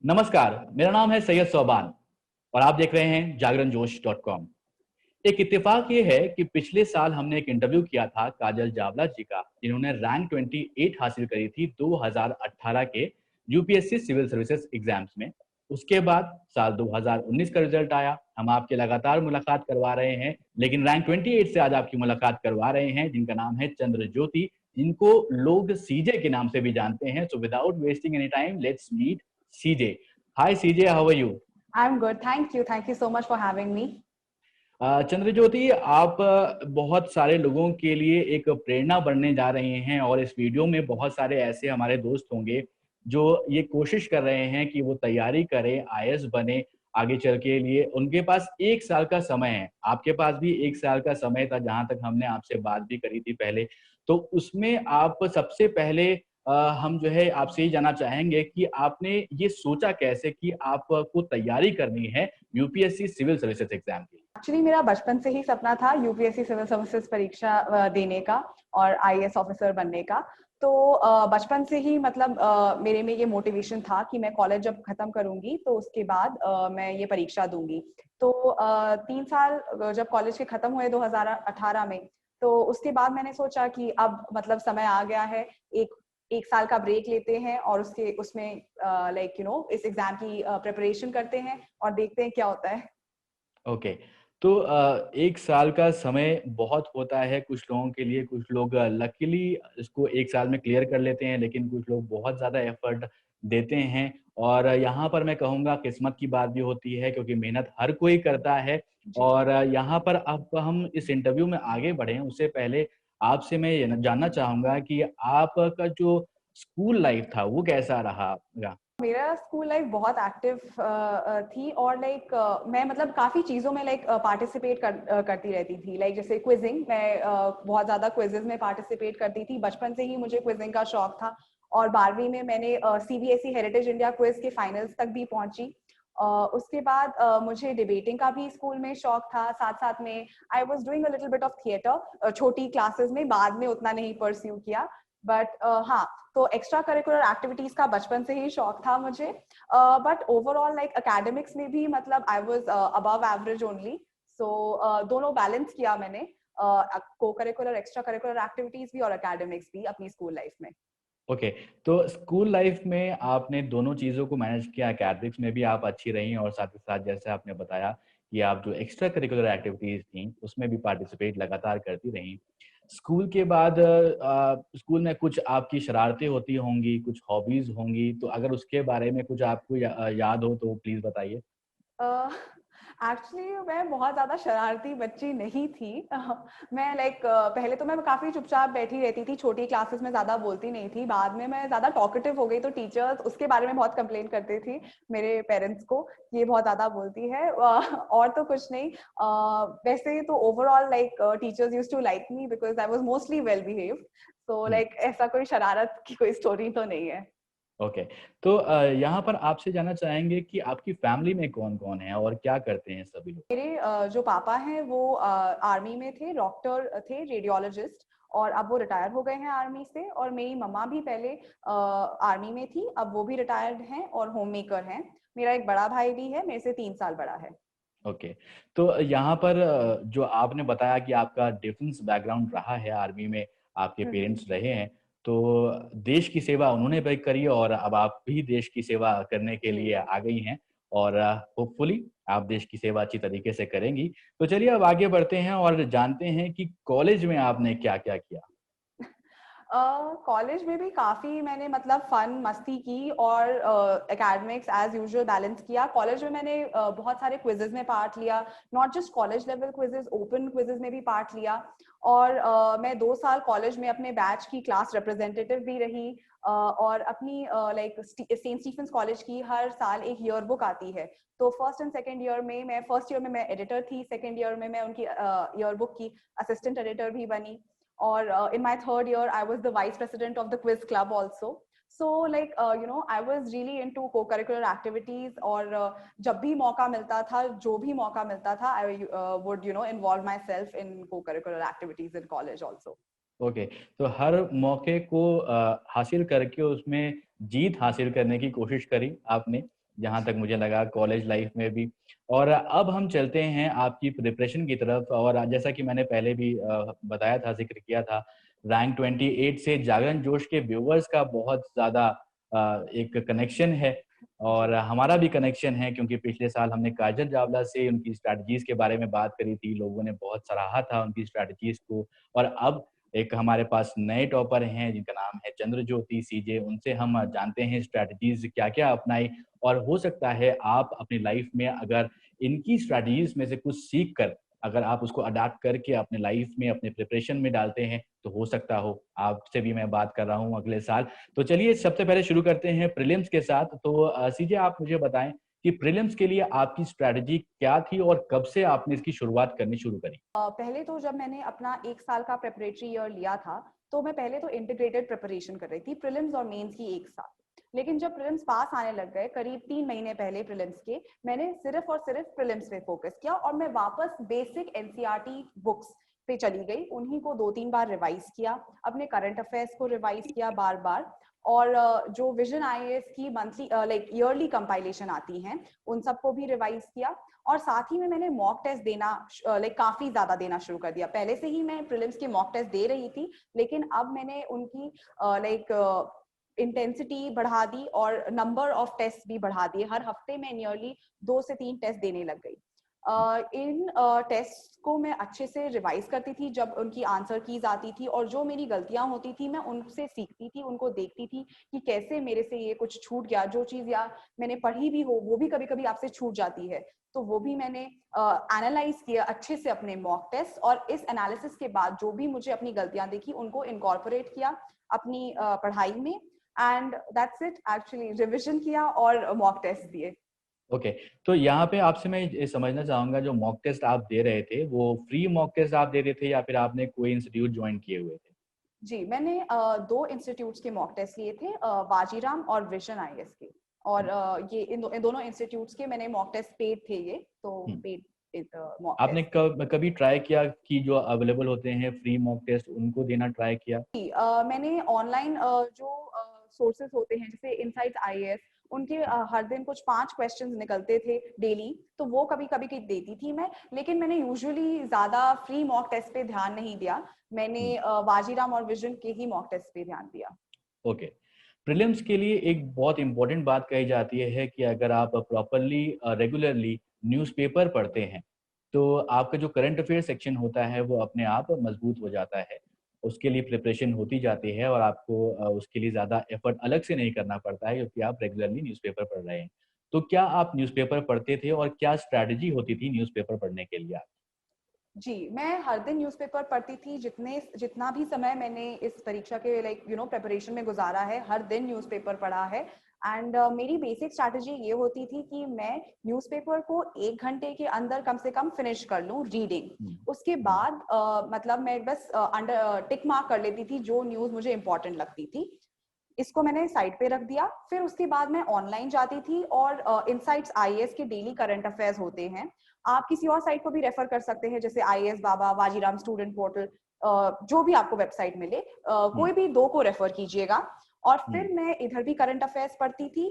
नमस्कार, मेरा नाम है सैयद सोबान और आप देख रहे हैं जागरणजोश.com। एक इत्तेफाक ये है कि पिछले साल हमने एक इंटरव्यू किया था काजल जावला जी का, जिन्होंने रैंक 28 हासिल करी थी 2018 के यूपीएससी सिविल सर्विसेज एग्जाम्स में। उसके बाद साल 2019 का रिजल्ट आया। हम आपके लगातार मुलाकात करवा रहे हैं, लेकिन रैंक 28 से आज आपकी मुलाकात करवा रहे हैं, जिनका नाम है चंद्र ज्योति, जिनको लोग सीजे के नाम से भी जानते हैं। So without wasting any time, let's meet CJ. Hi CJ, how are you? I'm good. Thank you. Thank you so much for having me. Chandrajyoti, आप बहुत सारे लोगों के लिए एक प्रेरणा बनने जा रहे हैं और इस वीडियो में बहुत सारे ऐसे हमारे दोस्त होंगे जो ये कोशिश कर रहे हैं कि वो तैयारी करें, आईएएस बने आगे चल के लिए। उनके पास 1 साल का समय है, आपके पास भी 1 साल का समय था जहाँ तक हमने आपसे बात भी करी थी पहले। तो उसमें आप सबसे पहले हम जो है आपसे ये जानना चाहेंगे कि आपने ये सोचा कैसे कि आपको तैयारी करनी है यूपीएससी सिविल सर्विसेज एग्जाम की? एक्चुअली मेरा बचपन से ही सपना था यूपीएससी सिविल सर्विसेज परीक्षा देने का और आईएएस ऑफिसर बनने का। तो बचपन से ही मतलब मेरे में ये मोटिवेशन था कि मैं कॉलेज जब खत्म करूंगी तो उसके बाद मैं ये परीक्षा दूंगी। तो 3 साल जब कॉलेज के खत्म हुए 2018 में, तो उसके बाद मैंने सोचा कि अब मतलब समय आ गया है, एक 1 साल का ब्रेक लेते हैं और उसके उसमें इस एग्जाम की प्रिपरेशन करते हैं और देखते हैं क्या होता है। ओके। तो 1 साल का समय बहुत होता है कुछ लोगों के लिए, कुछ लोग लकीली इसको 1 साल में क्लियर कर लेते हैं, लेकिन कुछ लोग बहुत ज़्यादा एफर्ट देते हैं और यहाँ पर मैं कहूँगा किस्मत की बात भी होती है, क्योंकि मेहनत हर कोई करता है। जी। और यहाँ पर अब हम इस इंटरव्यू में आगे बढ़ें, उससे पहले आपसे मैं ये जानना चाहूँगा कि आपका जो स्कूल लाइफ था, वो कैसा रहा? मेरा स्कूल लाइफ बहुत एक्टिव थी और मैं मतलब काफ़ी चीज़ों में पार्टिसिपेट करती रहती थी। जैसे क्विज़िंग, मैं बहुत ज़्यादा क्विज़ेज़ में पार्टिसिपेट करती थी। बचपन से ही मुझे क्विज़िंग का शौक था और 12वीं में मैंने सीबीएसई हेरिटेज इंडिया क्विज़ के फाइनल्स तक भी पहुंची। उसके बाद मुझे डिबेटिंग का भी स्कूल में शौक था। साथ-साथ में I was doing a little bit of theatre छोटी क्लासेस में, बाद में उतना नहीं परस्यू किया। बट हाँ, तो एक्स्ट्रा करिकुलर एक्टिविटीज का बचपन से ही शौक था मुझे। बट ओवरऑल एकेडमिक्स में भी मतलब I was above average only. So दोनों बैलेंस किया मैंने, को करिकुलर एक्स्ट्रा करिकुलर एक्टिविटीज भी और एकेडमिक्स भी अपनी स्कूल लाइफ में। ओके। तो स्कूल लाइफ में आपने दोनों चीज़ों को मैनेज किया, एकेडमिक्स में भी आप अच्छी रहीं और साथ ही साथ जैसे आपने बताया कि आप जो एक्स्ट्रा करिकुलर एक्टिविटीज़ थीं, उसमें भी पार्टिसिपेट लगातार करती रहीं। स्कूल के बाद स्कूल में कुछ आपकी शरारतें होती होंगी, कुछ हॉबीज़ होंगी, तो अगर उसके बारे में कुछ आपको याद हो तो प्लीज़ बताइए? एक्चुअली मैं बहुत ज़्यादा शरारती बच्ची नहीं थी। मैं पहले तो मैं काफ़ी चुपचाप बैठी रहती थी, छोटी क्लासेस में ज़्यादा बोलती नहीं थी। बाद में मैं ज़्यादा टॉकेटिव हो गई तो टीचर्स उसके बारे में बहुत कंप्लेन करती थी मेरे पेरेंट्स को, कि ये बहुत ज़्यादा बोलती है। और तो कुछ नहीं। वैसे तो overall teachers used to like me because I was mostly well behaved. So hmm. ऐसा कोई शरारत की कोई स्टोरी तो नहीं है। ओके। तो यहाँ पर आपसे जानना चाहेंगे कि आपकी फैमिली में कौन-कौन है और क्या करते हैं सभी लोग? मेरे जो पापा हैं वो आर्मी में थे, डॉक्टर थे, रेडियोलॉजिस्ट, और अब वो रिटायर हो गए हैं आर्मी से। और मेरी मम्मा भी पहले आर्मी में थी, अब वो भी रिटायर्ड हैं और होम मेकर हैं। मेरा एक बड़ा भाई भी है, मेरे से 3 साल बड़ा है। ओके। तो यहाँ पर जो आपने बताया कि आपका डिफेंस बैकग्राउंड रहा है, आर्मी में आपके पेरेंट्स रहे हैं, तो देश की सेवा उन्होंने भी करी और अब आप भी देश की सेवा करने के जी। लिए आ गई हैं और होपफुली आप देश की सेवा अच्छी तरीके से करेंगी। तो चलिए अब आगे बढ़ते हैं और जानते हैं कि कॉलेज में आपने क्या-क्या किया? कॉलेज में भी काफ़ी मैंने मतलब फन मस्ती की और एकेडमिक्स एज़ यूजुअल बैलेंस किया। कॉलेज में मैंने बहुत सारे क्विज़ेज़ में पार्ट लिया, not just college level quizzes, open quizzes में भी पार्ट लिया। और मैं 2 साल कॉलेज में अपने बैच की क्लास रिप्रेजेंटेटिव भी रही। और अपनी सेंट स्टीफेंस कॉलेज की हर साल एक ईयर बुक आती है। तो फर्स्ट एंड सेकंड ईयर में मैं एडिटर थी, सेकंड ईयर में मैं उनकी ईयर बुक की असिस्टेंट एडिटर भी बनी। और in my third year I was the vice president of the quiz club also. So I was really into co-curricular activities, और जब भी मौका मिलता था, जो भी मौका मिलता था, I would involve myself in co-curricular activities in college also. Okay. तो हर मौके को हासिल करके उसमें जीत हासिल करने की कोशिश करी आपने, जहाँ तक मुझे लगा कॉलेज लाइफ में भी। और अब हम चलते हैं आपकी प्रिपरेशन की तरफ, और जैसा कि मैंने पहले भी बताया था, ज़िक्र किया था, रैंक 28 से जागरण जोश के व्यूअर्स का बहुत ज़्यादा एक कनेक्शन है, और जी हमारा भी कनेक्शन है, क्योंकि पिछले साल हमने काजल चावला से उनकी स्ट्रैटेजीज़ के बारे में बात करी थी, लोगों ने बहुत सराहा था उनकी स्ट्रैटेजीज़ को। और अब एक हमारे पास नए टॉपर हैं जिनका नाम है चंद्रज्योति सीजे, उनसे हम जानते हैं स्ट्रैटेजीज़ क्या-क्या अपनाई, और हो सकता है आप अपनी लाइफ में अगर इनकी स्ट्रैटेजीज़ में से कुछ सीख कर अगर आप उसको अडॉप्ट करके अपने लाइफ में, अपने प्रिपरेशन में डालते हैं, तो हो सकता हो आपसे भी मैं बात कर रहा हूँ अगले साल। तो चलिए सबसे पहले शुरू करते हैं प्रीलिम्स के साथ। तो सीजे, आप मुझे बताएँ कि प्रीलिम्स के लिए आपकी स्ट्रैटेजी क्या थी और कब से आपने इसकी शुरुआत करनी शुरू करी? पहले तो जब मैंने अपना 1 साल का प्रेपरेटरी ईयर लिया था, तो मैं पहले तो इंटीग्रेटेड प्रिपरेशन कर रही थी, प्रीलिम्स और मेंस की एक साथ। लेकिन जब प्रीलिम्स पास आने लग गए, करीब 3 महीने पहले प्रीलिम्स के, मैंने सिर्फ और सिर्फ प्रीलिम्स पे फोकस किया और मैं वापस बेसिक एनसीईआरटी बुक्स पे चली गई। उन्हीं को 2-3 बार रिवाइज किया, अपने करंट अफेयर्स को रिवाइज किया बार-बार, और जो विजन आईएएस की मंथली लाइक ईयरली कंपाइलेशन आती हैं, उन सबको भी रिवाइज किया। और साथ ही में मैंने मॉक टेस्ट देना लाइक काफी ज्यादा देना शुरू कर दिया। पहले से ही मैं प्रीलिम्स के मॉक टेस्ट दे रही थी, लेकिन अब मैंने उनकी लाइक इंटेंसिटी बढ़ा दी और नंबर ऑफ टेस्ट भी बढ़ा दिए। हर हफ्ते में नियरली 2 से 3 टेस्ट देने लग गई। इन टेस्ट को मैं अच्छे से रिवाइज करती थी जब उनकी आंसर कीज आती थी, और जो मेरी गलतियां होती थी मैं उनसे सीखती थी, उनको देखती थी कि कैसे मेरे से ये कुछ छूट गया, जो चीज या मैंने पढ़ी भी हो वो भी कभी कभी आपसे छूट जाती है, तो वो भी मैंने एनालाइज किया अच्छे से अपने मॉक टेस्ट। और इस एनालिसिस के बाद जो भी मुझे अपनी गलतियां दिखी उनको इनकॉर्पोरेट किया अपनी पढ़ाई में, and that's it. Actually revision किया और मॉक टेस्ट दिए। ओके, तो यहाँ पे आपसे मैं ये समझना चाहूँगा, जो मॉक टेस्ट आप दे रहे थे, वो फ्री मॉक टेस्ट आप दे रहे थे या फिर आपने कोई इंस्टीट्यूट जॉइन किए हुए थे? जी, मैंने 2 इंस्टीट्यूट्स के मॉक टेस्ट लिए थे, वाजीराम और विजन आईएएस के। और ये इन दोनों इंस्टीट्यूट्स के मैंने मॉक टेस्ट पेड थे, ये तो हुँ। पेड मॉक आपने टेस्ट। कभी ट्राई किया कि जो अवेलेबल होते हैं फ्री मॉक टेस्ट, उनको देना ट्राई किया? मैंने ऑनलाइन जो सोर्सेज होते हैं जैसे इनसाइट्स आईएएस, उनके हर दिन कुछ 5 क्वेश्चंस निकलते थे डेली, तो वो कभी कभी की देती थी मैं। लेकिन मैंने यूजुअली ज्यादा फ्री मॉक टेस्ट पे ध्यान नहीं दिया, मैंने हुँ, वाजीराम और विजन के ही मॉक टेस्ट पे ध्यान दिया। ओके। प्रीलिम्स के लिए एक बहुत इम्पोर्टेंट बात कही जाती है कि अगर आप प्रॉपर्ली रेगुलरली न्यूज़पेपर पढ़ते हैं, तो आपका जो करंट अफेयर सेक्शन होता है वो अपने आप मजबूत हो जाता है। उसके लिए प्रिपरेशन होती जाती है और आपको उसके लिए ज़्यादा एफर्ट अलग से नहीं करना पड़ता है, क्योंकि आप रेगुलरली न्यूज़पेपर पढ़ रहे हैं। तो क्या आप न्यूज़पेपर पढ़ते थे और क्या स्ट्रैटेजी होती थी न्यूज़पेपर पढ़ने के लिए? जी, मैं हर दिन न्यूज़पेपर पढ़ती थी। जितना भी समय मैंने इस परीक्षा के लाइक प्रिपरेशन में गुज़ारा है, हर दिन न्यूज़पेपर पढ़ा है। एंड मेरी बेसिक स्ट्रैटेजी ये होती थी कि मैं न्यूज़पेपर को 1 घंटे के अंदर कम से कम फिनिश कर लूँ रीडिंग। हुँ, उसके हुँ, बाद मतलब मैं बस अंडर टिक मार्क कर लेती थी जो न्यूज़ मुझे इम्पोर्टेंट लगती थी। इसको मैंने साइड पे रख दिया। फिर उसके बाद मैं ऑनलाइन जाती थी और इनसाइट्स आईएएस के डेली करंट अफेयर्स होते हैं। आप किसी और साइट को भी रेफर कर सकते हैं, जैसे आईएएस बाबा, वाजीराम स्टूडेंट पोर्टल, जो भी आपको वेबसाइट मिले, हुँ, कोई भी 2 को रेफर कीजिएगा। और हुँ, फिर मैं इधर भी करंट अफेयर्स पढ़ती थी।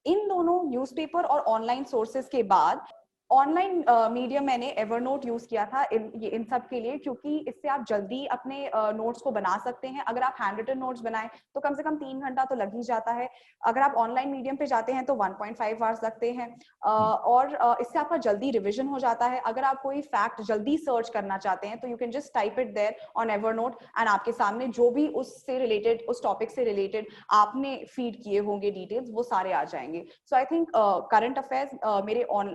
इन दोनों न्यूज़पेपर और ऑनलाइन सोर्सेज के बाद ऑनलाइन मीडियम मैंने एवरनोट यूज किया था इन सब के लिए, क्योंकि इससे आप जल्दी अपने नोट्स को बना सकते हैं। अगर आप हैंड रिटन नोट्स बनाएं तो कम से कम 3 घंटा तो लग ही जाता है। अगर आप ऑनलाइन मीडियम पे जाते हैं तो 1.5 आवर्स लगते हैं। हुँ। और इससे आपका जल्दी रिविजन हो जाता है। अगर आप कोई फैक्ट जल्दी सर्च करना चाहते हैं तो you can just type it there on Evernote, and आपके सामने जो भी उससे रिलेटेड, उस टॉपिक से रिलेटेड आपने फीड किए होंगे डिटेल्स, वो सारे आ जाएंगे। सो आई थिंक करंट अफेयर्स मेरे ऑन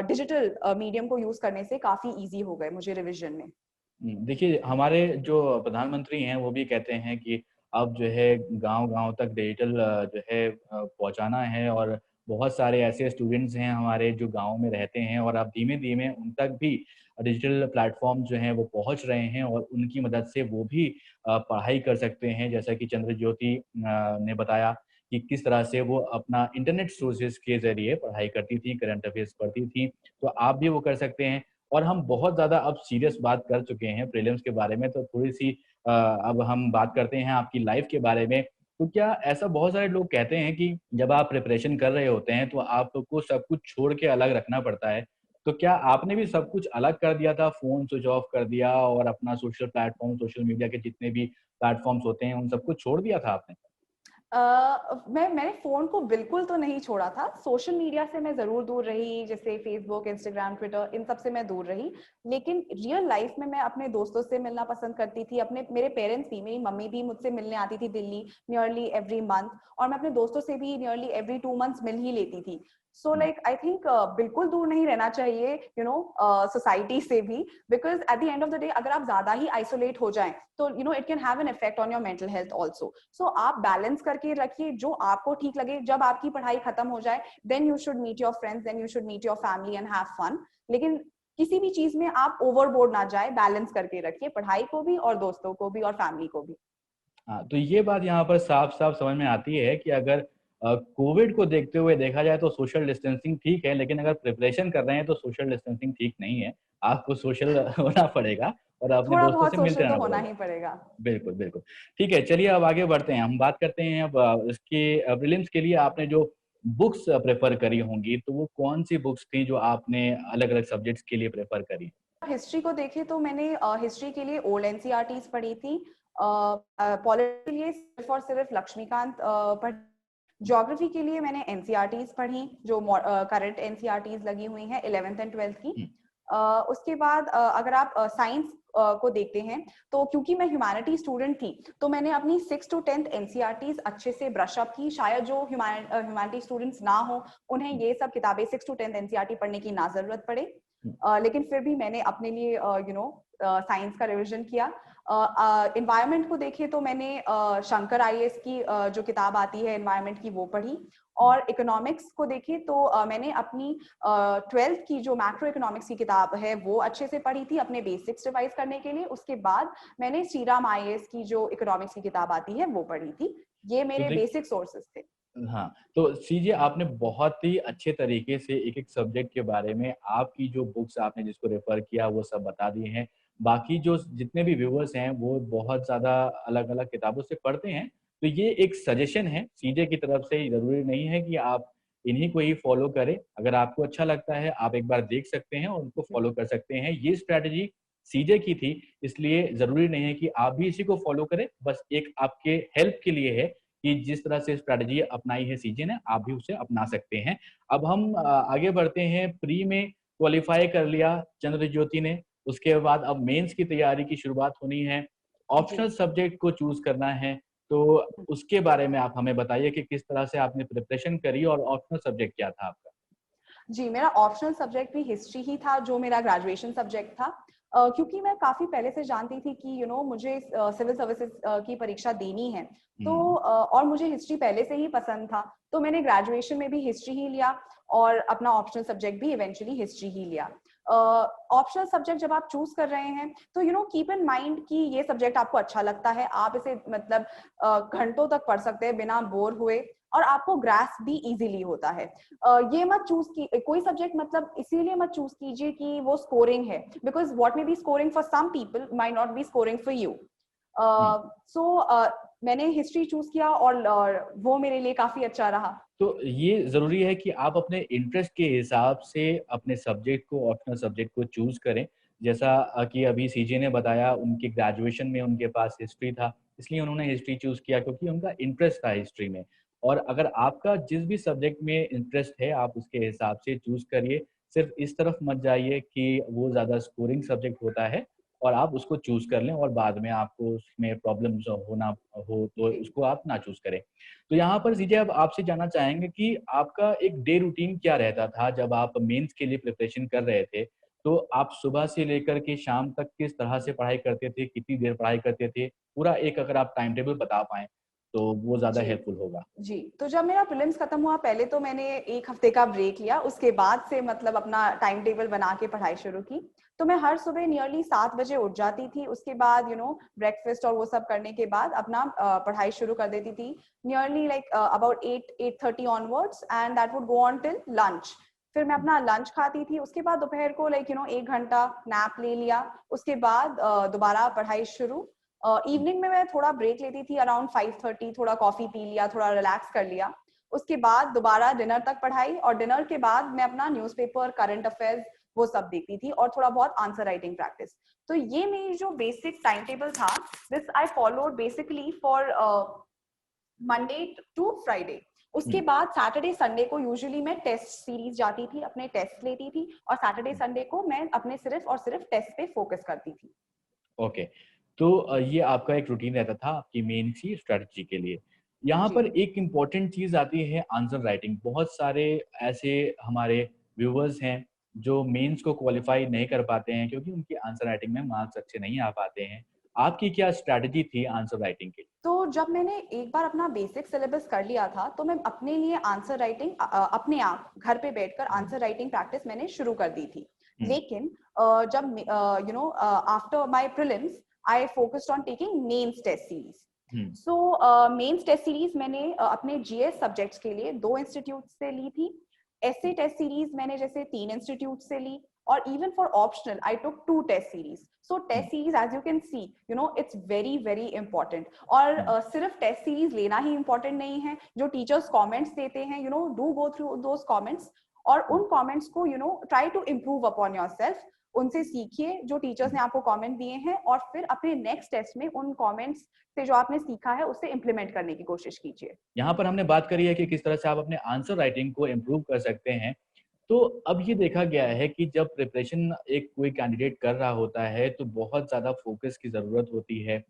डिजिटल मीडियम को यूज करने से काफी इजी हो गए मुझे रिवीजन में। देखिए, हमारे जो प्रधानमंत्री हैं वो भी कहते हैं कि अब जो है गाँव-गाँव तक डिजिटल जो है पहुँचाना है, और बहुत सारे ऐसे स्टूडेंट्स हैं हमारे जो गाँव में रहते हैं, और अब धीमे-धीमे उन तक भी डिजिटल प्लेटफ़ॉर्म जो हैं वो पहुँच रहे हैं, और उनकी मदद से वो भी पढ़ाई कर सकते हैं। जैसा कि चंद्रज्योति ने बताया कि किस तरह से वो अपना इंटरनेट सोर्सेज़ के ज़रिए पढ़ाई करती थी, करंट अफ़ेयर्स पढ़ती थी, तो आप भी वो कर सकते हैं। और हम बहुत ज़्यादा अब सीरियस बात कर चुके हैं प्रीलिम्स के बारे में, तो थोड़ी-सी अब हम बात करते हैं आपकी लाइफ़ के बारे में। तो क्या ऐसा बहुत सारे लोग कहते हैं कि जब आप प्रिपरेशन कर रहे होते हैं तो आपको सब कुछ छोड़ के अलग रखना पड़ता है। तो क्या आपने भी सब कुछ अलग कर दिया था, फ़ोन स्विच ऑफ कर दिया और अपना सोशल प्लेटफ़ॉर्म, सोशल मीडिया के जितने भी प्लेटफ़ॉर्म्स होते हैं, उन सबको छोड़ दिया था आपने? मैंने फ़ोन को बिल्कुल तो नहीं छोड़ा था। सोशल मीडिया से मैं ज़रूर दूर रही, जैसे फ़ेसबुक, इंस्टाग्राम, ट्विटर, इन सब से मैं दूर रही। लेकिन रियल लाइफ़ में मैं अपने दोस्तों से मिलना पसंद करती थी। अपने मेरे पेरेंट्स भी, मेरी मम्मी भी मुझसे मिलने आती थी दिल्ली नियरली एवरी मंथ, और मैं अपने दोस्तों से भी नियरली एवरी 2 मंथ्स मिल ही लेती थी। सो हुँ। लाइक आई थिंक बिल्कुल दूर नहीं रहना चाहिए सोसाइटी से भी, because at the end of the day अगर आप ज़्यादा ही आइसोलेट हो जाएँ, तो it can have an effect on your mental health also. So आप बैलेंस करके रखिए, जो आपको ठीक लगे। जब आपकी पढ़ाई खत्म हो जाए, then you should meet your friends, then you should meet your family and have fun. लेकिन किसी भी चीज में आप ओवरबोर्ड ना जाए, बैलेंस करके रखिए, पढ़ाई को भी और दोस्तों को भी और फैमिली को भी। हाँ, तो ये बात यहाँ पर साफ-साफ समझ में आती है कि अगर कोविड को देखते हुए देखा जाए तो सोशल डिस्टेंसिंग ठीक है, लेकिन अगर प्रिपरेशन कर रहे हैं तो सोशल डिस्टेंसिंग ठीक नहीं है। आपको सोशल होना पड़ेगा और अपने थोड़ा दोस्तों बहुत से मिलते सोशल तो रहना होना पड़ेगा। ही पड़ेगा। बिल्कुल, बिल्कुल। ठीक है, चलिए अब आगे बढ़ते हैं। हम बात करते हैं अब इसके प्रीलिम्स के लिए आपने जो बुक्स प्रेफ़र करी होंगी, तो वो कौन-सी बुक्स थी जो आपने अलग-अलग सब्जेक्ट्स के लिए प्रेफ़र करी? हिस्ट्री को देखें तो मैंने हिस्ट्री के लिए ओल्ड एनसीईआरटीज़ पढ़ी थी। पॉलिटी के लिए सिर्फ और सिर्फ लक्ष्मीकांत पढ़ ज्योग्राफी के लिए मैंने एनसीईआरटीज़ पढ़ी, जो करंट एनसीईआरटीज़ लगी हुई हैं 11th एंड 12th की। हुँ, उसके बाद अगर आप साइंस को देखते हैं, तो क्योंकि मैं ह्यूमैनिटी स्टूडेंट थी, तो मैंने अपनी 6th टू 10th एनसीईआरटीज़ अच्छे से ब्रश अप की। शायद जो ह्यूमैनिटी स्टूडेंट्स ना हो, उन्हें हुँ, ये सब किताबें 6th टू 10th एनसीईआरटी पढ़ने की ना ज़रूरत पड़े। हुँ, लेकिन फिर भी मैंने अपने लिए साइंस का रिवीजन किया। एनवायरनमेंट को देखें तो मैंने शंकर आईएएस की जो किताब आती है एनवायरनमेंट की, वो पढ़ी। हुँ। और इकोनॉमिक्स को देखें तो मैंने अपनी 12th की जो मैक्रो इकोनॉमिक्स की किताब है वो अच्छे से पढ़ी थी अपने बेसिक्स रिवाइज करने के लिए। उसके बाद मैंने श्रीराम आईएएस की जो इकोनॉमिक्स की किताब आती है वो पढ़ी थी। ये तो मेरे देख बेसिक सोर्सेस थे। हाँ, तो सीजिए आपने बहुत ही अच्छे तरीके से एक-एक सब्जेक्ट के बारे में आपकी जो बुक्स आपने जिसको रेफ़र किया वो सब बता दिए हैं। बाकी जो जितने भी व्यूअर्स हैं वो बहुत ज़्यादा अलग-अलग किताबों से पढ़ते हैं। तो ये एक सजेशन है सीजे की तरफ से, ज़रूरी नहीं है कि आप इन्हीं को ही फ़ॉलो करें। अगर आपको अच्छा लगता है आप एक बार देख सकते हैं और उनको फ़ॉलो कर सकते हैं। ये स्ट्रैटेजी सीजे की थी, इसलिए ज़रूरी नहीं है कि आप भी इसी को फ़ॉलो करें। बस एक आपके हेल्प के लिए है कि जिस तरह से स्ट्रैटेजी अपनाई है सीजे ने, आप भी उसे अपना सकते हैं। अब हम आगे बढ़ते हैं, प्री में क्वालीफाई कर लिया चंद्रज्योति ने, उसके बाद अब मेंस की तैयारी की शुरुआत होनी है, जी। ऑप्शनल सब्जेक्ट को चूज़ करना है, तो उसके बारे में आप हमें बताइए कि किस तरह से आपने प्रिपरेशन करी और ऑप्शनल सब्जेक्ट क्या था आपका? जी, मेरा ऑप्शनल सब्जेक्ट भी हिस्ट्री ही था, जो मेरा ग्रेजुएशन सब्जेक्ट था। क्योंकि मैं काफ़ी पहले से जानती थी कि मुझे सिविल सर्विसेज़ की परीक्षा देनी है। तो हुँ, और मुझे हिस्ट्री पहले से ही पसंद था, तो मैंने ग्रेजुएशन में भी हिस्ट्री ही लिया और अपना ऑप्शनल सब्जेक्ट भी इवेंचुअली हिस्ट्री ही लिया। ऑप्शनल सब्जेक्ट जब आप चूज़ कर रहे हैं, तो कीप इन माइंड कि ये सब्जेक्ट आपको अच्छा लगता है, आप इसे मतलब घंटों तक पढ़ सकते हैं बिना बोर हुए, और आपको ग्रास्प भी ईज़िली होता है। ये मत चूज की कोई सब्जेक्ट मतलब इसीलिए मत चूज कीजिए कि वो स्कोरिंग है, because what may be scoring for some people might not be scoring for you. Hmm. So मैंने हिस्ट्री चूज किया और वो मेरे लिए काफी अच्छा रहा। तो ये ज़रूरी है कि आप अपने इंटरेस्ट के हिसाब से अपने सब्जेक्ट को, ऑप्शनल सब्जेक्ट को चूज़ करें। जैसा कि अभी सीजे ने बताया उनके ग्रेजुएशन में उनके पास हिस्ट्री था, इसलिए उन्होंने हिस्ट्री चूज़ किया क्योंकि उनका इंटरेस्ट था हिस्ट्री में। और अगर आपका जिस भी सब्जेक्ट में इंटरेस्ट है, आप उसके हिसाब से चूज़ करिए। सिर्फ़ इस तरफ मत जाइए कि वो ज़्यादा स्कोरिंग सब्जेक्ट होता है और आप उसको चूज़ कर लें और बाद में आपको उसमें प्रॉब्लम्स होना हो तो जी। उसको आप ना चूज़ करें। तो यहाँ पर सीजे अब आपसे जानना चाहेंगे कि आपका एक डे रूटीन क्या रहता था जब आप मेंस के लिए प्रिपरेशन कर रहे थे? तो आप सुबह से लेकर के शाम तक किस तरह से पढ़ाई करते थे? कितनी देर पढ़ाई करते थे? पूरा एक अगर आप टाइम टेबल बता पाएँ, तो वो ज़्यादा जी। हेल्पफुल होगा। जी, तो जब मेरा प्रीलिम्स खत्म हुआ, पहले तो मैंने 1 हफ्ते का ब्रेक लिया, उसके बाद से मतलब अपना टाइम टेबल बना के पढ़ाई शुरू की। तो मैं हर सुबह नियरली 7 बजे उठ जाती थी, उसके बाद ब्रेकफ़ास्ट और वो सब करने के बाद अपना पढ़ाई शुरू कर देती थी। Nearly like about 8:30 onwards, and that would go on till lunch. फिर मैं हुँ, अपना लंच खाती थी, उसके बाद दोपहर को 1 घंटा नैप ले लिया, उसके बाद दोबारा पढ़ाई शुरू। इवनिंग में मैं थोड़ा ब्रेक लेती थी अराउंड 5:30, थोड़ा कॉफी पी लिया, थोड़ा रिलैक्स कर लिया। उसके बाद दोबारा डिनर तक पढ़ाई, और डिनर के बाद मैं अपना न्यूज़पेपर, करंट अफेयर्स वो सब देखती थी, और थोड़ा बहुत आंसर राइटिंग प्रैक्टिस। तो ये मेरी जो बेसिक टाइम टेबल था, this I followed basically for Monday to Friday. उसके बाद सैटरडे संडे को यूजुअली मैं टेस्ट सीरीज जाती थी, अपने टेस्ट लेती थी, और सैटरडे संडे को मैं अपने सिर्फ और सिर्फ टेस्ट पे फोकस करती थी। ओके, तो ये आपका एक रूटीन रहता था आपकी मेन सी स्ट्रेटजी के लिए। यहाँ जी पर एक इम्पॉर्टेंट चीज़ आती है आंसर राइटिंग। बहुत सारे ऐसे हमारे व्यूअर्स हैं जो मेंस को क्वालिफाई नहीं कर पाते हैं क्योंकि उनकी आंसर राइटिंग में मार्क्स अच्छे नहीं आ पाते हैं। आपकी क्या स्ट्रैटेजी थी आंसर राइटिंग के लिए? तो जब मैंने एक बार अपना बेसिक सिलेबस कर लिया था, तो मैं अपने लिए आंसर राइटिंग अपने आप घर पे बैठकर आंसर राइटिंग प्रैक्टिस मैंने शुरू कर दी थी। हुँ, लेकिन जब after my prelims I focused on taking mains test series. Um, so mains test series मैंने अपने जीएस सब्जेक्ट्स के लिए 2 इंस्टीट्यूट से ली थी। ऐसे टेस्ट सीरीज मैंने जैसे 3 इंस्टीट्यूट से ली, और even for optional I took 2 test series. So um, test series, as you can see, it's very very important. और हुँ, सिर्फ टेस्ट सीरीज लेना ही इंपॉर्टेंट नहीं है, जो टीचर्स कमेंट्स देते हैं, do go through those comments, और हुँ, उन कमेंट्स को try to improve upon yourself. उनसे सीखिए जो टीचर्स हुँ। ने आपको कमेंट दिए हैं, और फिर अपने नेक्स्ट टेस्ट में उन कमेंट्स से जो आपने सीखा है उससे इम्प्लीमेंट करने की कोशिश कीजिए। यहाँ पर हमने बात करी है कि किस तरह से आप अपने आंसर राइटिंग को इम्प्रूव कर सकते हैं। तो अब ये देखा गया है कि जब प्रिपरेशन एक कोई कैंडिडेट कर रहा होता है, तो बहुत ज़्यादा फ़ोकस की ज़रूरत होती है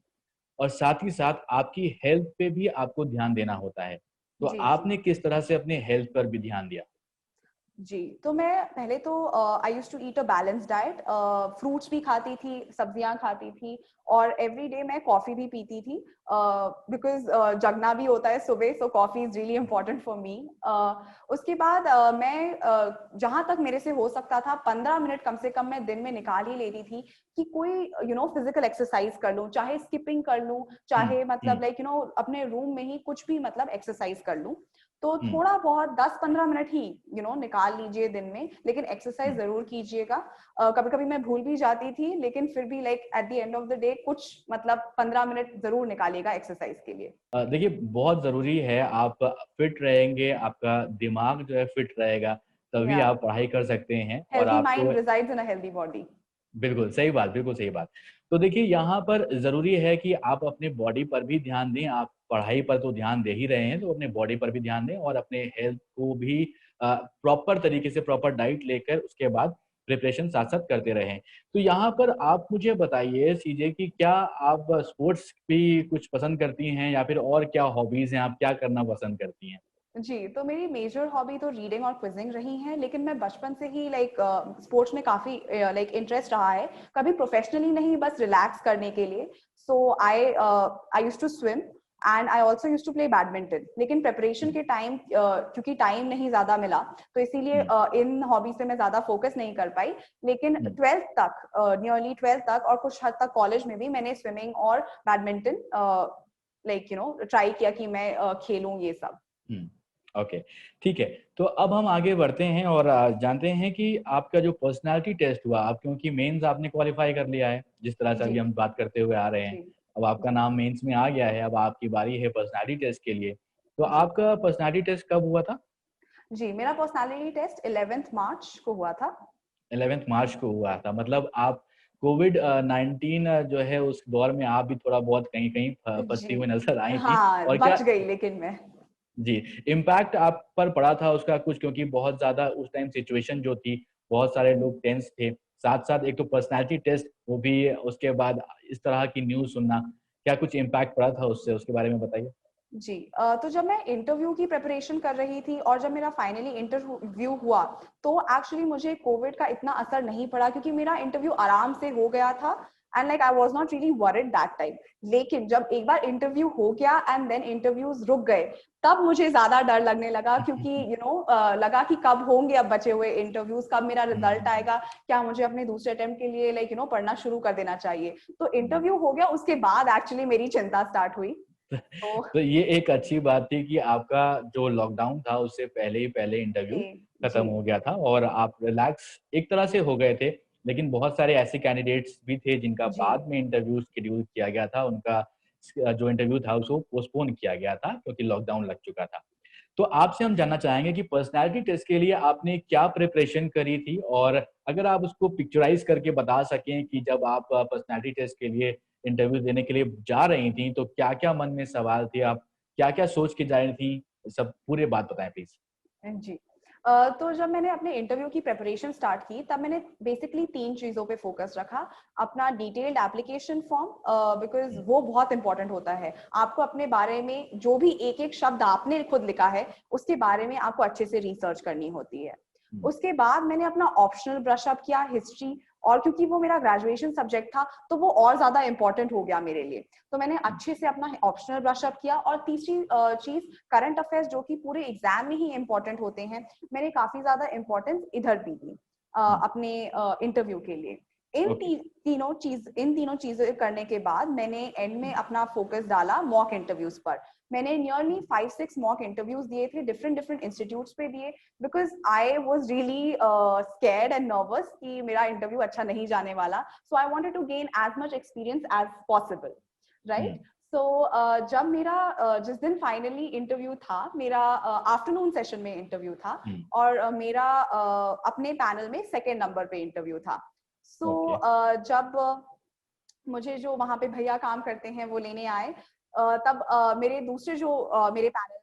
और साथ ही साथ आपकी हेल्थ पे भी आपको ध्यान देना होता है। तो जी जी आपने किस तरह से अपने हेल्थ पर भी ध्यान दिया? जी। तो मैं पहले तो I used to eat a balance diet, fruits भी खाती थी, सब्जियां खाती थी, और एवरी डे मैं कॉफी भी पीती थी, बिकॉज जगना भी होता है सुबह, so coffee is really important for me. उसके बाद मैं जहां तक मेरे से हो सकता था 15 मिनट कम से कम मैं दिन में निकाल ही लेती थी कि कोई फिजिकल एक्सरसाइज कर लूं, चाहे स्किपिंग कर लूं, हुँ, चाहे हुँ, मतलब लाइक अपने रूम में ही कुछ भी मतलब एक्सरसाइज कर लूं। तो हुँ। थोड़ा बहुत 10-15 मिनट ही निकाल लीजिए दिन में, लेकिन एक्सरसाइज हुँ। जरूर कीजिएगा। कभी कभी मैं भूल भी जाती थी, लेकिन फिर भी like eight the end of the day कुछ मतलब 15 मिनट जरूर निकालिएगा एक्सरसाइज के लिए। देखिए बहुत ज़रूरी है, आप फिट रहेंगे, आपका दिमाग जो है फिट रहेगा, तभी या आप पढ़ाई कर सकते हैं और हेल्दी आपको mind resides in a healthy body. बिल्कुल, सही बात, बिल्कुल सही बात। तो देखिए यहाँ पर ज़रूरी है कि आप अपनी बॉडी पर भी ध्यान दें, आप पढ़ाई पर तो ध्यान दे ही रहे हैं, तो अपने बॉडी पर भी ध्यान दें और अपने हेल्थ को भी प्रॉपर तरीके से प्रॉपर डाइट लेकर उसके बाद प्रिपरेशन साथ-साथ करते रहें। तो यहाँ पर आप मुझे बताइए सीजे कि क्या आप स्पोर्ट्स भी कुछ पसंद करती हैं या फिर और क्या हॉबीज़ हैं, आप क्या करना पसंद करती हैं? जी, तो मेरी मेजर हॉबी तो रीडिंग और क्विजिंग रही है, लेकिन मैं बचपन से ही लाइक स्पोर्ट्स में काफ़ी लाइक इंटरेस्ट रहा है। कभी प्रोफेशनली नहीं, बस रिलैक्स करने के लिए। So I used to swim, and I also used to play badminton. लेकिन प्रिपरेशन हुँ, के टाइम क्योंकि टाइम नहीं ज़्यादा मिला, तो इसीलिए हुँ, इन हॉबीज पे मैं ज़्यादा फोकस नहीं कर पाई। लेकिन हुँ, 12th तक, नियरली 12th तक, और कुछ हद तक कॉलेज में भी मैंने स्विमिंग और बैडमिंटन लाइक ट्राई किया कि मैं खेलूँ ये सब। हुँ। ओके, ठीक है। तो अब हम आगे बढ़ते हैं और जानते हैं कि आपका जो पर्सनैलिटी टेस्ट हुआ, आप क्योंकि मेंस आपने क्वालीफाई कर लिया है, जिस तरह से जी अभी हम बात करते हुए आ रहे हैं। जी अब आपका जी नाम मेंस में आ गया है, अब आपकी बारी है पर्सनैलिटी टेस्ट के लिए। तो जी आपका पर्सनैलिटी टेस्ट कब हुआ था? जी। मेरा पर्सनालिटी टेस्ट 11th मार्च को हुआ था। 11th मार्च को हुआ था। मतलब आप कोविड 19 जो है उस दौर में आप भी थोड़ा बहुत कहीं-कहीं फँसती जी हुई नज़र आई थी हाँ, और क्या बच गई लेकिन मैं। जी, इम्पैक्ट आप पर पड़ा था उसका कुछ क्योंकि बहुत ज़्यादा उस टाइम सिचुएशन जो थी, बहुत सारे लोग टेंस थे। साथ-साथ एक तो पर्सनैलिटी टेस्ट, वो भी उसके बाद इस तरह की न्यूज़ सुनना, क्या कुछ इम्पैक्ट पड़ा था उससे? उसके बारे में बताइए? जी, तो जब मैं इंटरव्यू की प्रिपरेशन कर रही थी, और जब मेरा फाइनली इंटरव्यू हुआ, तो एक्चुअली मुझे कोविड का इतना असर नहीं पड़ा, क्योंकि मेरा इंटरव्यू आराम से हो गया था, and like I was not really worried that time. लेकिन जब एक बार इंटरव्यू हो गया एंड देन इंटरव्यूज रुक गए, तब मुझे ज्यादा डर लगने लगा, क्योंकि लगा कि कब होंगे अब बचे हुए इंटरव्यूज, कब मेरा हुँ, रिजल्ट हुँ, आएगा, क्या मुझे अपने दूसरे अटेम्प्ट के लिए लाइक पढ़ना शुरू कर देना चाहिए। तो हुँ। इंटरव्यू हो गया, उसके बाद एक्चुअली मेरी चिंता स्टार्ट हुई। तो तो ये एक अच्छी बात थी कि आपका जो लॉकडाउन था उससे पहले ही पहले इंटरव्यू जी, खत्म जी, हो गया था और आप रिलैक्स एक तरह से हो गए थे। लेकिन बहुत सारे ऐसे कैंडिडेट्स भी थे जिनका जी बाद में इंटरव्यू शेड्यूल किया गया था, उनका जो इंटरव्यू था उसको पोस्टपोन किया गया था क्योंकि लॉकडाउन लग चुका था। तो आपसे हम जानना चाहेंगे कि पर्सनैलिटी टेस्ट के लिए आपने क्या प्रिपरेशन करी थी? और अगर आप उसको पिक्चराइज़ करके बता सकें कि जब आप पर्सनैलिटी टेस्ट के लिए इंटरव्यू देने के लिए जा रही थीं, तो क्या-क्या मन में सवाल थे? आप क्या-क्या सोच के जा रही थीं? सब पूरी बात बताएँ प्लीज़। जी। तो जब मैंने अपने इंटरव्यू की प्रिपरेशन स्टार्ट की, तब मैंने बेसिकली 3 चीज़ों पे फ़ोकस रखा। अपना डिटेल्ड एप्लीकेशन फॉर्म बिकॉज़ हुँ, वो बहुत इम्पोर्टेंट होता है। आपको अपने बारे में जो भी एक-एक शब्द आपने खुद लिखा है, उसके बारे में आपको अच्छे से रिसर्च करनी होती है। हुँ, उसके बाद मैंने अपना ऑप्शनल ब्रश अप किया हिस्ट्री, और क्योंकि वो मेरा ग्रेजुएशन सब्जेक्ट था, तो वो और ज़्यादा इम्पोर्टेंट हो गया मेरे लिए। तो मैंने हुँ, अच्छे से अपना ऑप्शनल ब्रश अप किया, और तीसरी चीज़ करंट अफेयर्स जो कि पूरे एग्ज़ाम में ही इम्पोर्टेंट होते हैं, मैंने काफ़ी ज़्यादा इम्पोर्टेंस इधर भी दी हुँ, अपने इंटरव्यू के लिए। ओके। इन तीनों चीज़ें करने के बाद मैंने एंड में हुँ, अपना फ़ोकस डाला मॉक इंटरव्यूज़ पर। मैंने नियरली 5-6 मॉक इंटरव्यूज़ दिए थे, डिफरेंट इंस्टीट्यूट्स पे दिए, because I was really scared and nervous कि मेरा इंटरव्यू अच्छा नहीं जाने वाला। So I wanted to gain as much experience as possible, hmm, right? So जब मेरा जिस दिन फाइनली इंटरव्यू था, मेरा आफ्टरनून सेशन में इंटरव्यू था, हुँ, और मेरा अपने पैनल में सेकंड नंबर पे इंटरव्यू था। So okay. जब मुझे जो वहाँ पे भैया काम करते हैं वो लेने आए, तब मेरे दूसरे जो मेरे पैनल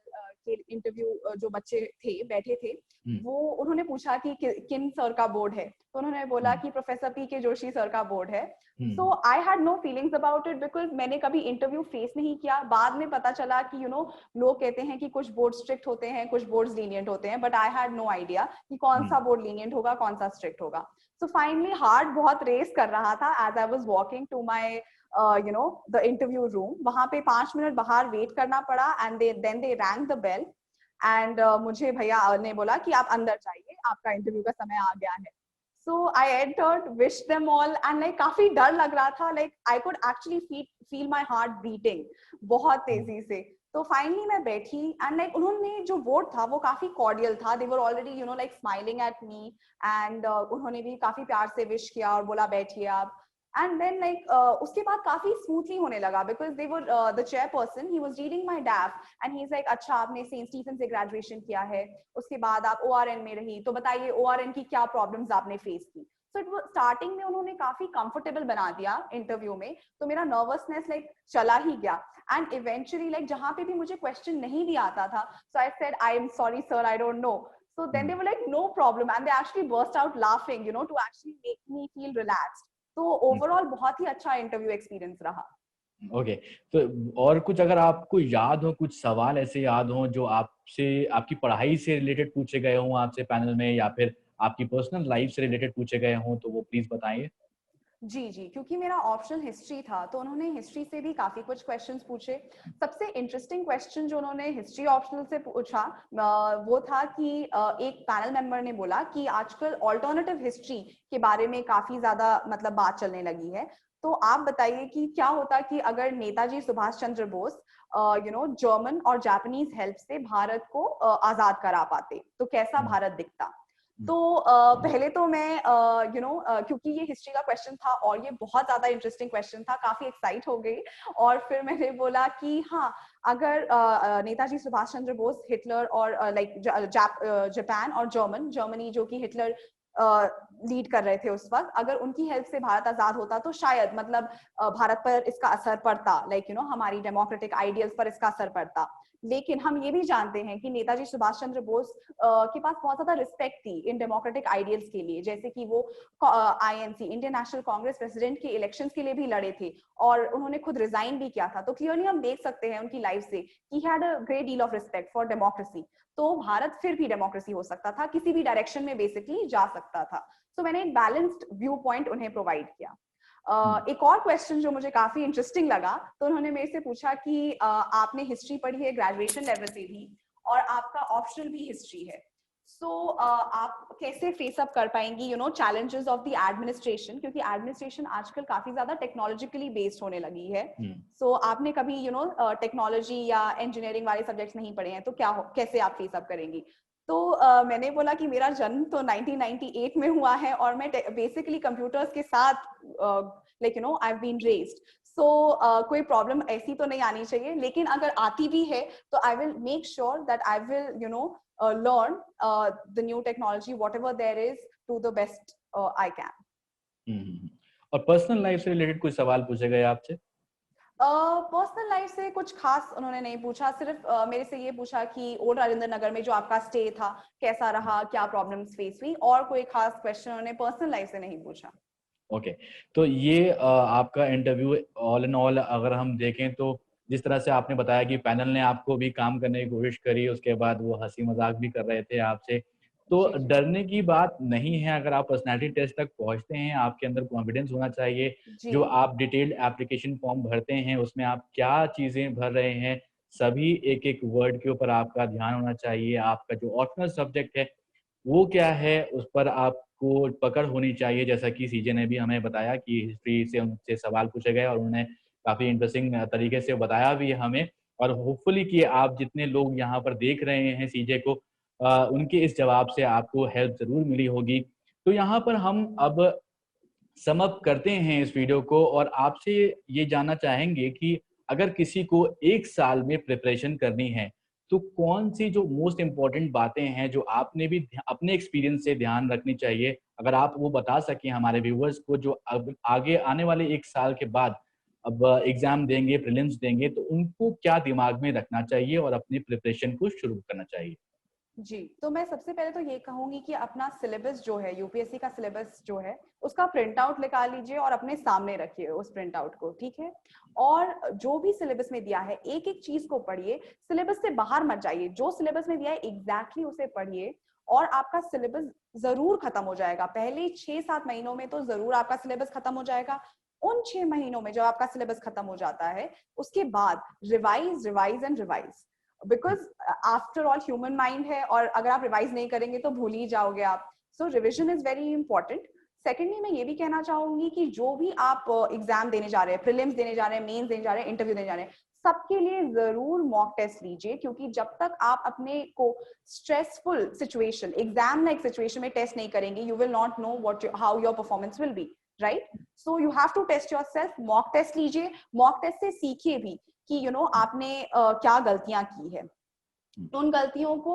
के इंटरव्यू जो बच्चे थे बैठे थे, हुँ, वो उन्होंने पूछा कि किन सर का बोर्ड है, तो उन्होंने बोला हुँ, कि प्रोफेसर पी के जोशी सर का बोर्ड है। Hmm, so I had no feelings about it, because मैंने कभी इंटरव्यू फेस नहीं किया। बाद में पता चला कि लोग कहते हैं कि कुछ बोर्ड स्ट्रिक्ट होते हैं, कुछ बोर्ड लीनियंट होते हैं, but I had no idea कि कौन हुँ, सा बोर्ड लीनियंट होगा, कौन सा स्ट्रिक्ट होगा। सो फाइनली हार्ट बहुत रेस कर रहा था as I was walking to my the interview room. वहां पे 5 मिनट बाहर वेट करना पड़ा, and then they rang the bell, एंड मुझे भैया ने बोला कि आप अंदर जाइए, आपका इंटरव्यू का समय आ गया है। So I entered, wish them all, and like काफी डर लग रहा था, like I could actually feel my heart beating बहुत हुँ, तेजी से। तो फाइनली मैं बैठी, एंड लाइक उन्होंने जो बोर्ड था वो काफी कॉर्डियल था, they were already like smiling at me, and उन्होंने भी काफी प्यार से विश किया और बोला बैठिए आप। एंड देन लाइक उसके बाद काफी स्मूथली होने लगा, because they were the chairperson, he was reading my डैफ, and he is like, अच्छा आपने सेंट स्टीफन से ग्रेजुएशन किया है, उसके बाद आप ओआरएन में रही, तो बताइए ओआरएन की क्या प्रॉब्लम्स आपने फेस की। सो इट वाज स्टार्टिंग में उन्होंने काफी कंफर्टेबल बना दिया इंटरव्यू में, तो मेरा नर्वसनेस लाइक चला ही गया। एंड इवेंचुअली लाइक जहां पे भी मुझे क्वेश्चन नहीं भी आता था, so I said, I am sorry sir, I don't know. So then hmm, they were like, no problem, and they actually burst out laughing, to actually make me feel relaxed. तो हुँ, overall बहुत ही अच्छा interview experience रहा। Okay. तो और कुछ अगर आपको याद हो, कुछ सवाल ऐसे याद हों जो आपसे आपकी पढ़ाई से रिलेटेड पूछे गए हों आपसे पैनल में या फिर आपकी पर्सनल लाइफ से रिलेटेड पूछे गए हों, तो वो प्लीज़ बताएँ? जी जी, क्योंकि मेरा ऑप्शनल हिस्ट्री था, तो उन्होंने हिस्ट्री से भी काफी कुछ क्वेश्चंस पूछे। सबसे इंटरेस्टिंग क्वेश्चन जो उन्होंने हिस्ट्री ऑप्शनल से पूछा, वो था कि एक पैनल मेंबर ने बोला कि आजकल ऑल्टरनेटिव हिस्ट्री के बारे में काफी ज्यादा मतलब बात चलने लगी है, तो आप बताइए कि क्या होता कि अगर नेताजी सुभाष चंद्र बोस जर्मन और जापानीज हेल्प से भारत को आजाद करा पाते, तो कैसा हुँ, भारत दिखता। हुँ, तो पहले तो मैं क्योंकि ये हिस्ट्री का क्वेश्चन था और ये बहुत ज्यादा इंटरेस्टिंग क्वेश्चन था, काफी एक्साइट हो गई। और फिर मैंने बोला कि हाँ, अगर नेताजी सुभाष चंद्र बोस, हिटलर और लाइक जापान और जर्मनी जो कि हिटलर लीड कर रहे थे उस वक्त, अगर उनकी हेल्प से भारत आजाद होता तो शायद मतलब भारत पर इसका असर पड़ता, लाइक हमारी डेमोक्रेटिक आइडियल्स पर इसका असर पड़ता। लेकिन हम ये भी जानते हैं कि नेताजी सुभाष चंद्र बोस के पास बहुत ज्यादा रिस्पेक्ट थी इन डेमोक्रेटिक आइडियल्स के लिए, जैसे कि वो INC, Indian national Congress president के इलेक्शंस के लिए भी लड़े थे, और उन्होंने खुद रिजाइन भी किया था। तो क्लियरली हम देख सकते हैं उनकी लाइफ से कि had a great deal of respect for democracy. तो भारत फिर भी डेमोक्रेसी हो सकता था, किसी भी डायरेक्शन में बेसिकली जा सकता था। सो मैंने एक बैलेंस्ड व्यू पॉइंट उन्हें प्रोवाइड किया। हुँ, एक और क्वेश्चन जो मुझे काफी इंटरेस्टिंग लगा, तो उन्होंने मेरे से पूछा कि आपने हिस्ट्री पढ़ी है ग्रेजुएशन लेवल पे भी, और आपका ऑप्शनल भी हिस्ट्री है, सो आप कैसे फेस अप कर पाएंगी चैलेंजेस ऑफ द एडमिनिस्ट्रेशन, क्योंकि एडमिनिस्ट्रेशन आजकल काफी ज्यादा टेक्नोलॉजिकली बेस्ड होने लगी है। हुँ, सो आपने कभी टेक्नोलॉजी या इंजीनियरिंग वाले सब्जेक्ट्स नहीं पढ़े हैं, तो कैसे आप फेस अप करेंगी। तो मैंने बोला कि मेरा जन्म तो 1998 में हुआ है और मैं बेसिकली कंप्यूटर्स के साथ like you know I have been raised, so कोई प्रॉब्लम ऐसी तो नहीं आनी चाहिए, लेकिन अगर आती भी है तो I will make sure that I will you know learn the new technology whatever there is to the best I can. और पर्सनल लाइफ से रिलेटेड कोई सवाल पूछे गए आपसे? पर्सनल लाइफ से कुछ खास उन्होंने नहीं पूछा, सिर्फ मेरे से ये पूछा कि ओल्ड राजेंद्र नगर में जो आपका स्टे था कैसा रहा, क्या प्रॉब्लम्स फेस हुई, और कोई खास क्वेश्चन उन्होंने पर्सनल लाइफ से नहीं पूछा। ओके, तो ये आपका इंटरव्यू ऑल इन ऑल अगर हम देखें तो जिस तरह से आपने बताया कि पैनल ने आपको भी काम करने की कोशिश करी, उसके बाद वो हंसी मजाक भी कर रहे थे आपसे, तो जी, जी, डरने की बात नहीं है। अगर आप पर्सनालिटी टेस्ट तक पहुंचते हैं, आपके अंदर कॉन्फिडेंस होना चाहिए। जी, जो आप डिटेल्ड एप्लीकेशन फॉर्म भरते हैं उसमें आप क्या चीजें भर रहे हैं, सभी एक एक वर्ड के ऊपर आपका ध्यान होना चाहिए। आपका जो ऑप्शनल सब्जेक्ट है वो क्या है, उस पर आपको पकड़ होनी चाहिए। जैसा कि सीजे ने भी हमें बताया कि हिस्ट्री से उनसे सवाल पूछे गए और उन्होंने काफ़ी इंटरेस्टिंग तरीके से बताया भी हमें। और होपफुली कि आप जितने लोग यहाँ पर देख रहे हैं सीजे को, उनके इस जवाब से आपको हेल्प ज़रूर मिली होगी। तो यहाँ पर हम अब सम अप करते हैं इस वीडियो को और आपसे ये जानना चाहेंगे कि अगर किसी को 1 साल में प्रिपरेशन करनी है, तो कौन-सी जो मोस्ट इम्पोर्टेंट बातें हैं जो आपने भी अपने एक्सपीरियंस से ध्यान रखनी चाहिए? अगर आप वो बता सकें हमारे व्यूअर्स को जो अब आगे आने वाले 1 साल के बाद अब एग्ज़ाम देंगे, प्रीलिम्स देंगे, तो उनको क्या दिमाग में रखना चाहिए और अपनी प्रिपरेशन को शुरू करना चाहिए? जी, तो मैं सबसे पहले तो ये कहूंगी कि अपना सिलेबस जो है, यूपीएससी का सिलेबस जो है, उसका प्रिंट आउट निकाल लीजिए और अपने सामने रखिए उस प्रिंट आउट को, ठीक है? और जो भी सिलेबस में दिया है एक एक चीज को पढ़िए, सिलेबस से बाहर मत जाइए, जो सिलेबस में दिया है एग्जैक्टली उसे पढ़िए और आपका सिलेबस जरूर खत्म हो जाएगा। पहले 6-7 महीनों में तो जरूर आपका सिलेबस खत्म हो जाएगा। उन 6 महीनों में जब आपका सिलेबस खत्म हो जाता है, उसके बाद revise revise and revise, because after all human mind है और अगर आप रिवाइज नहीं करेंगे तो भूल ही जाओगे आप। So revision is very important. Secondly मैं ये भी कहना चाहूंगी कि जो भी आप एग्जाम देने जा रहे हैं, प्रीलिम्स देने जा रहे हैं, मेंस देने जा रहे हैं, इंटरव्यू देने जा रहे हैं, सबके लिए जरूर मॉक टेस्ट लीजिए, क्योंकि जब तक आप अपने को stressful situation, exam like situation में टेस्ट नहीं करेंगे, you will not know what how your performance will be, right? So you have to test yourself, mock test लीजिए, मॉक टेस्ट से सीखिए भी कि यू नो आपने क्या गलतियां की है, उन गलतियों को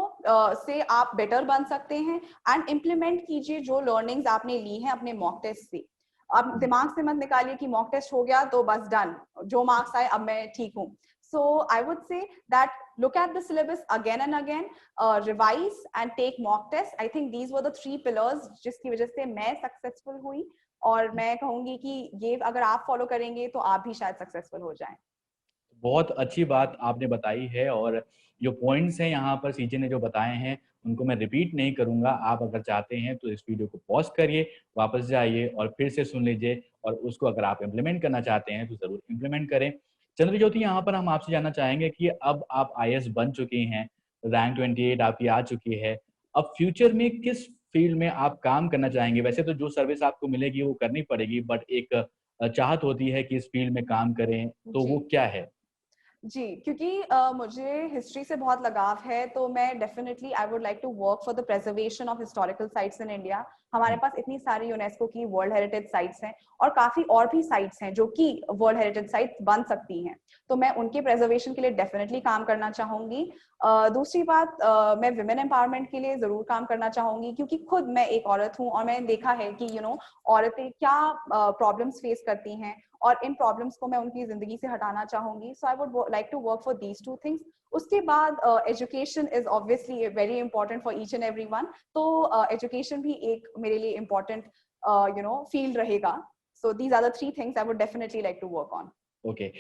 से आप बेटर बन सकते हैं एंड इम्प्लीमेंट कीजिए जो लर्निंग्स आपने ली हैं अपने मॉक टेस्ट से। आप दिमाग से मत निकालिए कि मॉक टेस्ट हो गया तो बस डन, जो मार्क्स आए अब मैं ठीक हूँ। So I would say that look at the syllabus again and again, revise and take mock test. I think these were the 3 pillars जिसकी वजह से मैं सक्सेसफुल हुई, और मैं कहूंगी कि ये अगर आप फॉलो करेंगे तो आप भी शायद सक्सेसफुल हो जाएं। बहुत अच्छी बात आपने बताई है और जो पॉइंट्स हैं यहाँ पर सीजे ने जो बताए हैं उनको मैं रिपीट नहीं करूँगा। आप अगर चाहते हैं तो इस वीडियो को पॉज़ करिए, वापस जाइए और फिर से सुन लीजिए और उसको अगर आप इम्प्लीमेंट करना चाहते हैं तो ज़रूर इम्प्लीमेंट करें। चंद्रज्योति, यहाँ पर हम आपसे जानना चाहेंगे कि अब आप आईएएस बन चुकी हैं, रैंक 28 आपकी आ चुकी है। अब फ्यूचर में किस फील्ड में आप काम करना चाहेंगे? वैसे तो जो सर्विस आपको मिलेगी वो करनी पड़ेगी, बट एक चाहत होती है कि इस फील्ड में काम करें, तो वो जी क्या है? जी, क्योंकि मुझे हिस्ट्री से बहुत लगाव है, तो मैं definitely I would like to work for the preservation of historical sites in India. हमारे पास इतनी सारी यूनेस्को की वर्ल्ड हेरिटेज साइट्स हैं और काफी और भी साइट्स हैं जो कि वर्ल्ड हेरिटेज साइट्स बन सकती हैं, तो मैं उनके प्रिजर्वेशन के लिए डेफिनेटली काम करना चाहूंगी। दूसरी बात, मैं विमेन एम्पावरमेंट के लिए जरूर काम करना चाहूंगी, क्योंकि खुद मैं एक औरत हूँ और मैंने देखा है कि औरतें क्या प्रॉब्लम्स फेस करती हैं और इन प्रॉब्लम्स को मैं उनकी जिंदगी से हटाना चाहूंगी। So I would like to work for these 2 things. उसके बाद education is obviously very important for each and every one, तो एजुकेशन भी एक मेरे लिए इम्पोर्टेंट फील्ड रहेगा। So these are the 3 things I would definitely like to work on. Okay,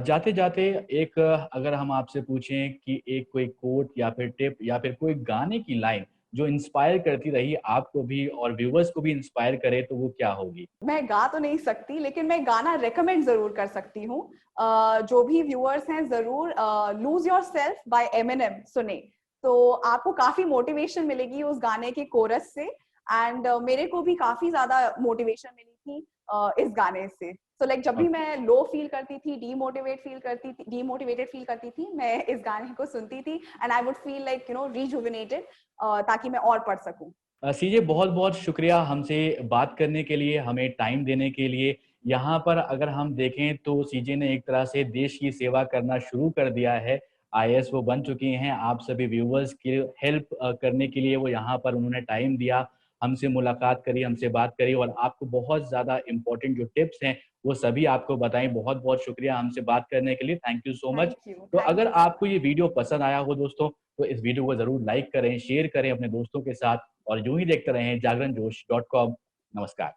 जाते जाते एक अगर हम आपसे पूछें कि एक कोई कोट या फिर टिप या फिर कोई गाने की लाइन जो इंस्पायर करती रही आपको भी और व्यूअर्स को भी इंस्पायर करे, तो वो क्या होगी? मैं गा तो नहीं सकती, लेकिन मैं गाना रेकमेंड जरूर कर सकती हूँ। जो भी व्यूअर्स हैं जरूर lose yourself by Eminem सुने, तो आपको काफी मोटिवेशन मिलेगी उस गाने के कोरस से। एंड मेरे को भी काफी ज्यादा मोटिवेशन मिली थी इस गाने से। सो लाइक जब भी मैं लो फील करती थी, डीमोटिवेटेड फील करती थी, मैं इस गाने को सुनती थी and I would feel like rejuvenated, ताकि मैं और पढ़ सकूं। सीजे बहुत बहुत शुक्रिया हमसे बात करने के लिए, हमें टाइम देने के लिए। यहाँ पर अगर हम देखें तो सीजे ने एक तरह से देश की सेवा करना शुरू कर दिया है। आईएएस वो बन चुकी हैं। आप सभी व्यूवर्स की हेल्प करने के लिए वो यहाँ पर उन्होंने टाइम दिया, हमसे मुलाकात करी, हमसे बात करी और आपको बहुत ज़्यादा इम्पोर्टेंट जो टिप्स हैं वो सभी आपको बताई। बहुत बहुत शुक्रिया हमसे बात करने के लिए। Thank you so much. तो थैंक अगर यू सो आपको ये वीडियो पसंद आया हो दोस्तों, तो इस वीडियो को ज़रूर लाइक करें, शेयर करें अपने दोस्तों के साथ और यूं ही देखते रहें जागरण जोश .com। नमस्कार।